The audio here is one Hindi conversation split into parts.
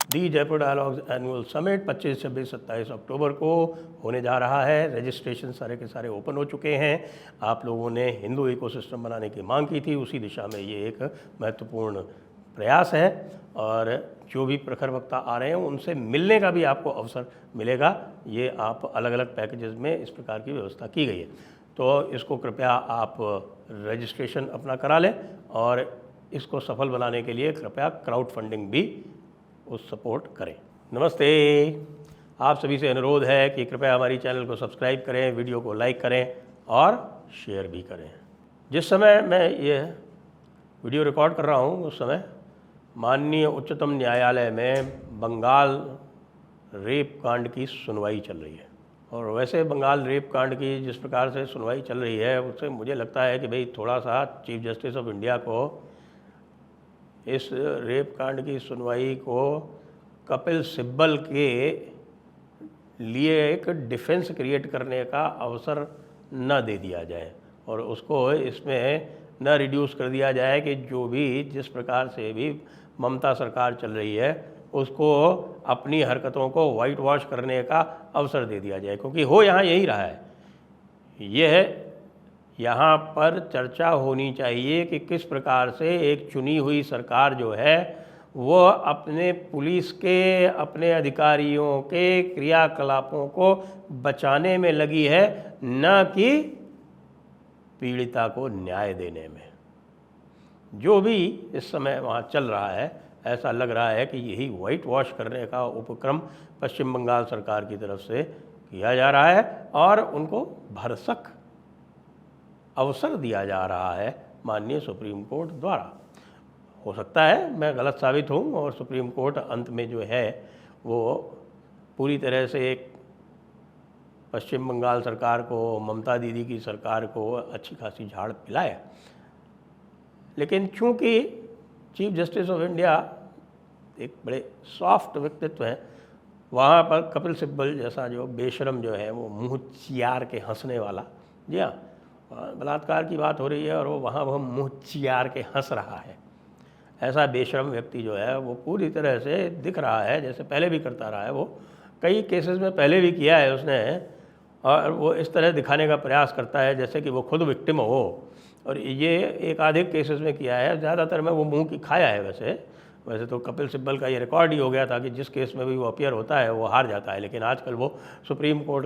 दी जयपुर डायलॉग्स एनुअल समिट 25, 26, 27 अक्टूबर को होने जा रहा है। रजिस्ट्रेशन सारे के सारे ओपन हो चुके हैं। आप लोगों ने हिंदू इकोसिस्टम बनाने की मांग की थी, उसी दिशा में ये एक महत्वपूर्ण प्रयास है और जो भी प्रखर वक्ता आ रहे हैं उनसे मिलने का भी आपको अवसर मिलेगा। ये आप अलग अलग पैकेजेस में इस प्रकार की व्यवस्था की गई है, तो इसको कृपया आप रजिस्ट्रेशन अपना करा लें और इसको सफल बनाने के लिए कृपया क्राउड फंडिंग भी उस सपोर्ट करें। नमस्ते, आप सभी से अनुरोध है कि कृपया हमारी चैनल को सब्सक्राइब करें, वीडियो को लाइक करें और शेयर भी करें। जिस समय मैं ये वीडियो रिकॉर्ड कर रहा हूँ उस समय माननीय उच्चतम न्यायालय में बंगाल रेप कांड की सुनवाई चल रही है। और वैसे बंगाल रेप कांड की जिस प्रकार से सुनवाई चल रही है उससे मुझे लगता है कि भाई थोड़ा सा चीफ जस्टिस ऑफ इंडिया को इस रेप कांड की सुनवाई को कपिल सिब्बल के लिए एक डिफेंस क्रिएट करने का अवसर न दे दिया जाए और उसको इसमें न रिड्यूस कर दिया जाए कि जो भी जिस प्रकार से भी ममता सरकार चल रही है उसको अपनी हरकतों को वाइट वॉश करने का अवसर दे दिया जाए, क्योंकि हो यहाँ यही रहा है। यह यहाँ पर चर्चा होनी चाहिए कि किस प्रकार से एक चुनी हुई सरकार जो है वो अपने पुलिस के, अपने अधिकारियों के क्रियाकलापों को बचाने में लगी है, न कि पीड़िता को न्याय देने में। जो भी इस समय वहाँ चल रहा है ऐसा लग रहा है कि यही वाइट वॉश करने का उपक्रम पश्चिम बंगाल सरकार की तरफ से किया जा रहा है और उनको भरसक अवसर दिया जा रहा है माननीय सुप्रीम कोर्ट द्वारा। हो सकता है मैं गलत साबित हूँ और सुप्रीम कोर्ट अंत में जो है वो पूरी तरह से एक पश्चिम बंगाल सरकार को, ममता दीदी की सरकार को अच्छी खासी झाड़ पिलाए। लेकिन चूँकि चीफ जस्टिस ऑफ इंडिया एक बड़े सॉफ्ट व्यक्तित्व हैं, वहाँ पर कपिल सिब्बल जैसा जो बेशरम जो है वो मुँह चियार के हंसने वाला, जी हाँ, बलात्कार की बात हो रही है और वो वहाँ वह मुँह चियार के हंस रहा है, ऐसा बेशरम व्यक्ति जो है वो पूरी तरह से दिख रहा है जैसे पहले भी करता रहा है। वो कई केसेस में पहले भी किया है उसने और वो इस तरह दिखाने का प्रयास करता है जैसे कि वो खुद विक्टिम हो, और ये एक आधे केसेस में किया है। ज़्यादातर में वो मुंह की खाया है। वैसे तो कपिल सिब्बल का ये रिकॉर्ड ही हो गया था कि जिस केस में भी वो अपीयर होता है वो हार जाता है, लेकिन आजकल वो सुप्रीम कोर्ट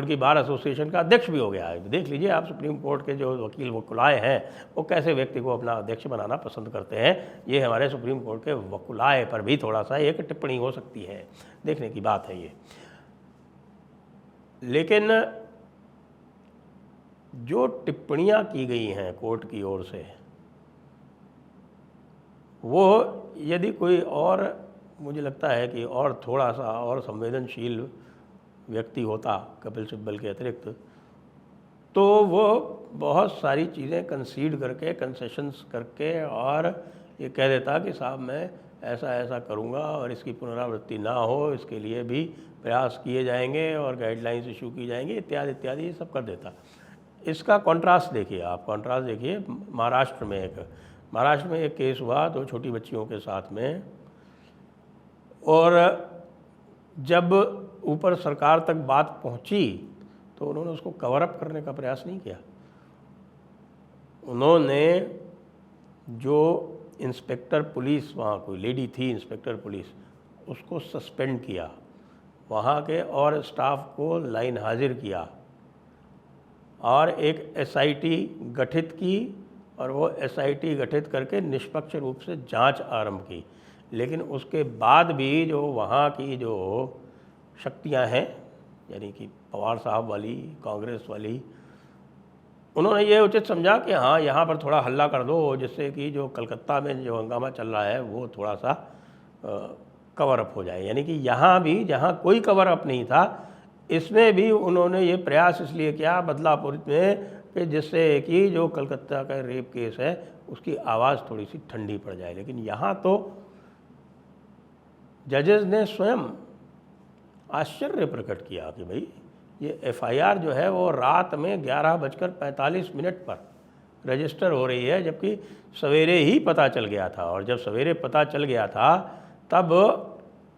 की बार एसोसिएशन का अध्यक्ष भी हो गया है। देख लीजिए आप सुप्रीम कोर्ट के जो वकील वकुलाए हैं वो कैसे व्यक्ति को अपना अध्यक्ष बनाना पसंद करते हैं। ये हमारे सुप्रीम कोर्ट के वकुलाए पर भी थोड़ा सा एक टिप्पणी हो सकती है, देखने की बात है ये। लेकिन जो टिप्पणियां की गई हैं कोर्ट की ओर से, वो यदि कोई और, मुझे लगता है कि और थोड़ा सा और संवेदनशील व्यक्ति होता कपिल सिब्बल के अतिरिक्त, तो वो बहुत सारी चीज़ें कंसीड करके, कंसेशंस करके और ये कह देता कि साहब मैं ऐसा ऐसा करूँगा और इसकी पुनरावृत्ति ना हो इसके लिए भी प्रयास किए जाएंगे और गाइडलाइंस इशू की जाएंगी इत्यादि इत्यादि, ये सब कर देता। इसका कॉन्ट्रास्ट देखिए आप, कॉन्ट्रास्ट देखिए महाराष्ट्र में एक केस हुआ 2 छोटी बच्चियों के साथ में, और जब ऊपर सरकार तक बात पहुंची तो उन्होंने उसको कवर अप करने का प्रयास नहीं किया। उन्होंने जो इंस्पेक्टर पुलिस, वहाँ कोई लेडी थी इंस्पेक्टर पुलिस, उसको सस्पेंड किया, वहाँ के और स्टाफ को लाइन हाजिर किया और एक एसआईटी गठित की और वो एसआईटी गठित करके निष्पक्ष रूप से जांच आरंभ की। लेकिन उसके बाद भी जो वहाँ की जो शक्तियाँ हैं, यानी कि पवार साहब वाली, कांग्रेस वाली, उन्होंने ये उचित समझा कि हाँ यहाँ पर थोड़ा हल्ला कर दो जिससे कि जो कलकत्ता में जो हंगामा चल रहा है वो थोड़ा सा कवर अप हो जाए। यानी कि यहाँ भी जहाँ कोई कवर अप नहीं था, इसमें भी उन्होंने ये प्रयास इसलिए किया बदलापुर में कि जिससे कि जो कलकत्ता का रेप केस है उसकी आवाज़ थोड़ी सी ठंडी पड़ जाए। लेकिन यहाँ तो जजेस ने स्वयं आश्चर्य प्रकट किया कि भाई ये एफआईआर जो है वो रात में 11:45 पर रजिस्टर हो रही है, जबकि सवेरे ही पता चल गया था। और जब सवेरे पता चल गया था तब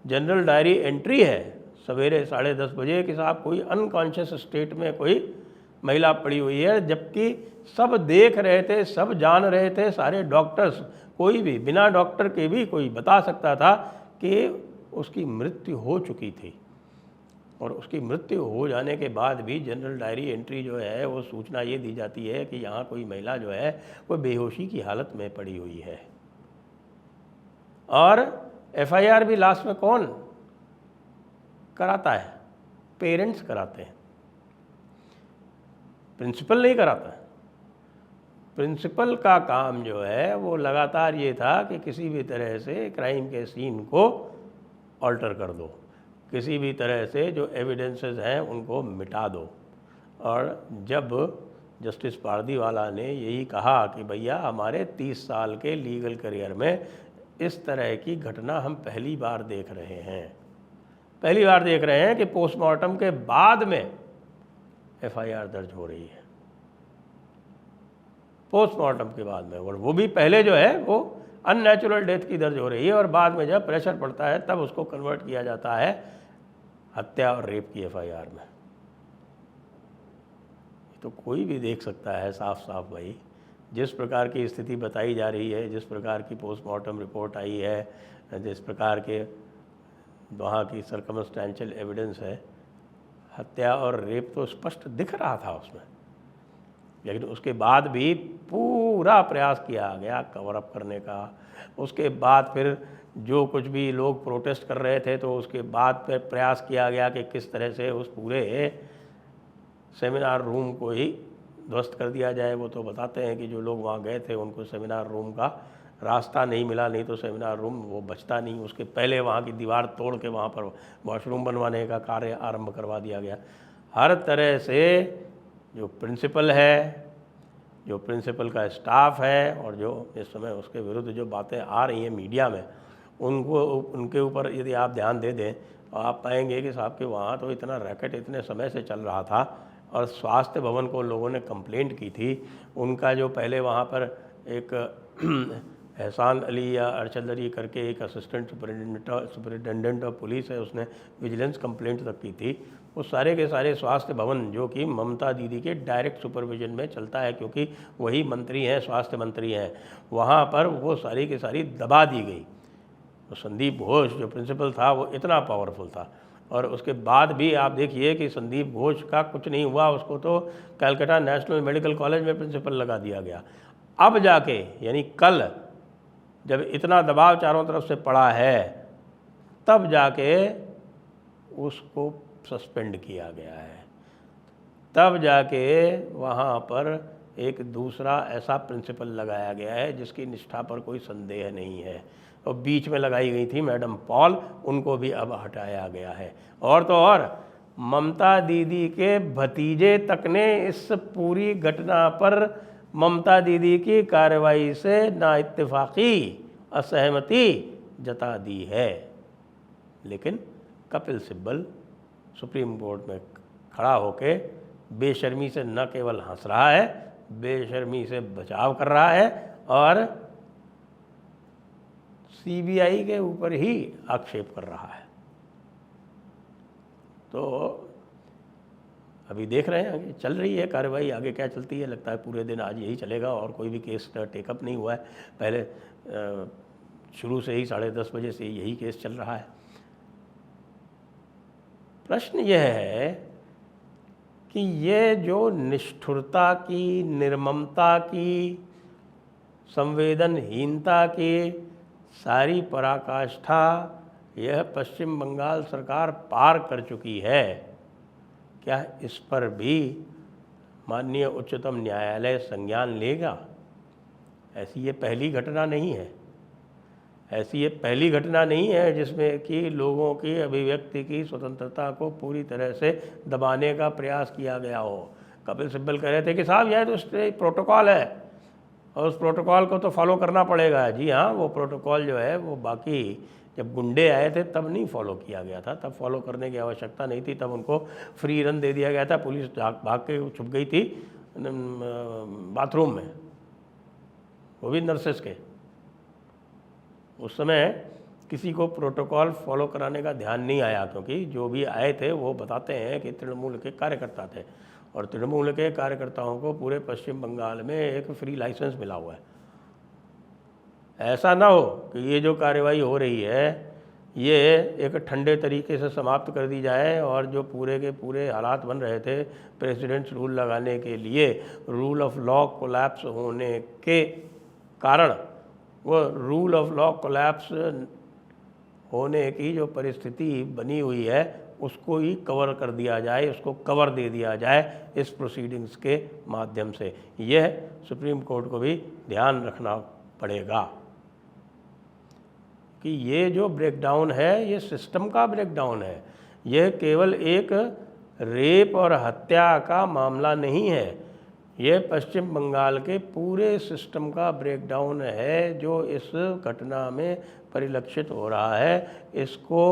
जनरल डायरी एंट्री है सवेरे 10:30 बजे कि साहब कोई अनकॉन्शियस स्टेट में कोई महिला पड़ी हुई है, जबकि सब देख रहे थे, सब जान रहे थे, सारे डॉक्टर्स, कोई भी बिना डॉक्टर के भी कोई बता सकता था कि उसकी मृत्यु हो चुकी थी। और उसकी मृत्यु हो जाने के बाद भी जनरल डायरी एंट्री जो है वो सूचना ये दी जाती है कि यहाँ कोई महिला जो है वो बेहोशी की हालत में पड़ी हुई है। और एफआईआर भी लास्ट में कौन कराता है? पेरेंट्स कराते हैं, प्रिंसिपल नहीं कराता। प्रिंसिपल का काम जो है वो लगातार ये था कि किसी भी तरह से क्राइम के सीन को ऑल्टर कर दो, किसी भी तरह से जो एविडेंसेस हैं उनको मिटा दो। और जब जस्टिस पारदीवाला ने यही कहा कि भैया हमारे 30 साल के लीगल करियर में इस तरह की घटना हम पहली बार देख रहे हैं, पहली बार देख रहे हैं कि पोस्टमार्टम के बाद में एफआईआर दर्ज हो रही है, पोस्टमार्टम के बाद में, और वो भी पहले जो है वो अननेचुरल डेथ की दर्ज हो रही है और बाद में जब प्रेशर पड़ता है तब उसको कन्वर्ट किया जाता है हत्या और रेप की एफआईआर में। तो कोई भी देख सकता है साफ साफ भाई, जिस प्रकार की स्थिति बताई जा रही है, जिस प्रकार की पोस्टमार्टम रिपोर्ट आई है, जिस प्रकार के वहाँ की सर्कमस्टेंशियल एविडेंस है, हत्या और रेप तो स्पष्ट दिख रहा था उसमें। लेकिन उसके बाद भी पूरा प्रयास किया गया कवर अप करने का। उसके बाद फिर जो कुछ भी लोग प्रोटेस्ट कर रहे थे तो उसके बाद फिर प्रयास किया गया कि किस तरह से उस पूरे सेमिनार रूम को ही ध्वस्त कर दिया जाए। वो तो बताते हैं कि जो लोग वहाँ गए थे उनको सेमिनार रूम का रास्ता नहीं मिला, नहीं तो सेमिनार रूम वो बचता नहीं। उसके पहले वहाँ की दीवार तोड़ के वहाँ पर वॉशरूम बनवाने का कार्य आरंभ करवा दिया गया। हर तरह से जो प्रिंसिपल है, जो प्रिंसिपल का स्टाफ है और जो इस समय उसके विरुद्ध जो बातें आ रही हैं मीडिया में, उनके ऊपर यदि आप ध्यान दे दें तो आप पाएंगे कि साहब के वहाँ तो इतना रैकेट इतने समय से चल रहा था और स्वास्थ्य भवन को लोगों ने कंप्लेंट की थी। उनका जो पहले वहाँ पर एक एहसान अली या अरशद अली करके एक असिस्टेंट सुपरिटेंडेंट ऑफ पुलिस है, उसने विजिलेंस कंप्लेंट तक की थी। वो सारे के सारे स्वास्थ्य भवन जो कि ममता दीदी के डायरेक्ट सुपरविजन में चलता है, क्योंकि वही मंत्री हैं, स्वास्थ्य मंत्री हैं, वहाँ पर वो सारी की सारी दबा दी गई। तो संदीप घोष जो प्रिंसिपल था वो इतना पावरफुल था, और उसके बाद भी आप देखिए कि संदीप घोष का कुछ नहीं हुआ, उसको तो कलकत्ता नेशनल मेडिकल कॉलेज में प्रिंसिपल लगा दिया गया। अब जाके यानी कल जब इतना दबाव चारों तरफ से पड़ा है तब जाके उसको सस्पेंड किया गया है, तब जाके वहाँ पर एक दूसरा ऐसा प्रिंसिपल लगाया गया है जिसकी निष्ठा पर कोई संदेह नहीं है। और बीच में लगाई गई थी मैडम पॉल, उनको भी अब हटाया गया है। और तो और ममता दीदी के भतीजे तक ने इस पूरी घटना पर ममता दीदी की कार्रवाई से नाइत्तेफाकी असहमति जता दी है। लेकिन कपिल सिब्बल सुप्रीम कोर्ट में खड़ा होके बेशर्मी से न केवल हंस रहा है, बेशर्मी से बचाव कर रहा है और सीबीआई के ऊपर ही आक्षेप कर रहा है। तो अभी देख रहे हैं आगे चल रही है कार्रवाई, आगे क्या चलती है। लगता है पूरे दिन आज यही चलेगा और कोई भी केस टेकअप नहीं हुआ है। पहले शुरू से ही 10:30 बजे से यही केस चल रहा है। प्रश्न यह है कि ये जो निष्ठुरता की, निर्ममता की, संवेदनहीनता की सारी पराकाष्ठा यह पश्चिम बंगाल सरकार पार कर चुकी है, क्या इस पर भी माननीय उच्चतम न्यायालय संज्ञान लेगा? ऐसी ये पहली घटना नहीं है, ऐसी ये पहली घटना नहीं है जिसमें कि लोगों की अभिव्यक्ति की स्वतंत्रता को पूरी तरह से दबाने का प्रयास किया गया हो। कपिल सिब्बल कह रहे थे कि साहब यह तो प्रोटोकॉल है और उस प्रोटोकॉल को तो फॉलो करना पड़ेगा। जी हाँ, वो प्रोटोकॉल जो है वो बाकी जब गुंडे आए थे तब नहीं फॉलो किया गया था, तब फॉलो करने की आवश्यकता नहीं थी, तब उनको फ्री रन दे दिया गया था। पुलिस भाग के छुप गई थी बाथरूम में, वो भी नर्सेस के। उस समय किसी को प्रोटोकॉल फॉलो कराने का ध्यान नहीं आया, क्योंकि जो भी आए थे वो बताते हैं कि तृणमूल के कार्यकर्ता थे और तृणमूल के कार्यकर्ताओं को पूरे पश्चिम बंगाल में एक फ्री लाइसेंस मिला हुआ है। ऐसा ना हो कि ये जो कार्रवाई हो रही है ये एक ठंडे तरीके से समाप्त कर दी जाए और जो पूरे के पूरे हालात बन रहे थे प्रेसिडेंट्स रूल लगाने के लिए रूल ऑफ लॉ कोलैप्स होने के कारण, वो रूल ऑफ लॉ कोलैप्स होने की जो परिस्थिति बनी हुई है उसको ही कवर कर दिया जाए, उसको कवर दे दिया जाए इस प्रोसीडिंग्स के माध्यम से। यह सुप्रीम कोर्ट को भी ध्यान रखना पड़ेगा कि ये जो ब्रेकडाउन है ये सिस्टम का ब्रेकडाउन है। यह केवल एक रेप और हत्या का मामला नहीं है, ये पश्चिम बंगाल के पूरे सिस्टम का ब्रेकडाउन है जो इस घटना में परिलक्षित हो रहा है। इसको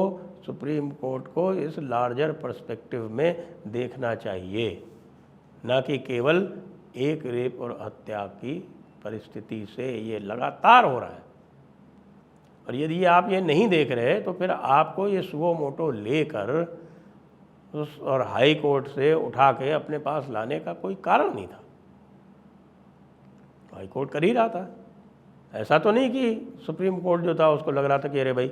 सुप्रीम कोर्ट को इस लार्जर पर्सपेक्टिव में देखना चाहिए, ना कि केवल एक रेप और हत्या की परिस्थिति से ये लगातार हो रहा है। और यदि आप ये नहीं देख रहे तो फिर आपको ये सुओ मोटो लेकर और हाई कोर्ट से उठा के अपने पास लाने का कोई कारण नहीं था। हाई कोर्ट कर ही रहा था, ऐसा तो नहीं कि सुप्रीम कोर्ट जो था उसको लग रहा था कि अरे भाई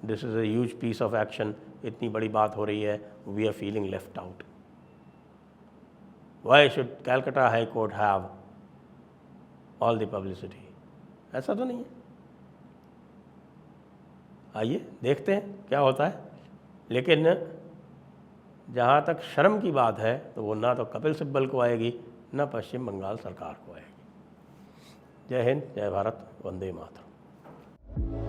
this is a huge piece of action, इतनी बड़ी बात हो रही है, we are feeling left out, why should Calcutta High Court have all the publicity. ऐसा तो नहीं है। आइए देखते हैं क्या होता है। लेकिन जहाँ तक शर्म की बात है तो वो ना तो कपिल सिब्बल को आएगी ना पश्चिम बंगाल सरकार को आएगी। जय हिंद, जय भारत, वंदे मातरम।